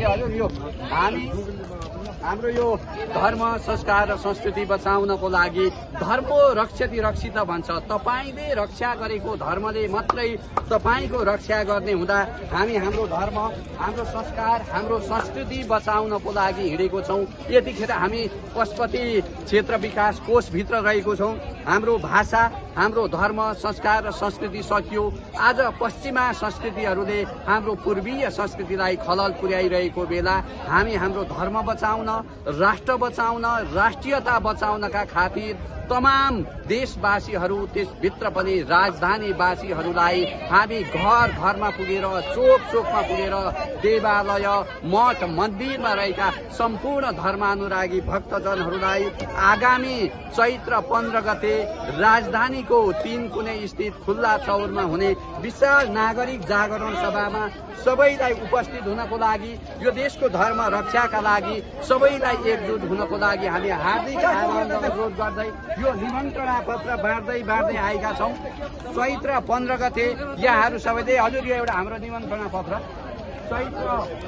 हजुर यो हाम्रो यो धर्म संस्कार र संस्कृति बचाउनको लागि धर्म रक्षति रक्षित भन्छ। तपाईले रक्षा गरेको धर्मले मात्रै तपाईको रक्षा गर्ने हुँदा हामी हाम्रो धर्म, हाम्रो संस्कार, हाम्रो संस्कृति बचाउनको लागि हिँडेको छौं। यतिखेर हामी पशुपति क्षेत्र विकास कोषभित्र रहेको छौं। हाम्रो भाषा, हाम्रो धर्म, संस्कार र संस्कृति सकियो। आज पश्चिमा संस्कृतिहरूले हाम्रो पूर्वीय संस्कृतिलाई खलल पुर्याइरहेको बेला हामी हाम्रो धर्म बचाउन, राष्ट्र बचाउन, राष्ट्रियता बचाउनका खातिर तमाम देशवासीहरू, त्यसभित्र पनि राजधानीवासीहरूलाई हामी घर घरमा पुगेर, चोक चोकमा पुगेर, देवालय, मठ मन्दिरमा रहेका सम्पूर्ण धर्मानुरागी भक्तजनहरूलाई आगामी चैत्र 15 गते राजधानीको 3 कुने स्थित खुल्ला चौरमा हुने विशाल नागरिक जागरण सभामा सबैलाई उपस्थित हुनको लागि, यो देशको धर्म रक्षाका लागि सबैलाई एकजुट हुनको लागि हामी हार्दिक अनुरोध गर्दै यो निमन्त्रणा पत्र बाँड्दै आएका छौं। चैत्र 15 गते यहाँहरू सबैले, हजुर यो एउटा हाम्रो निमन्त्रणा पत्र, चैत्र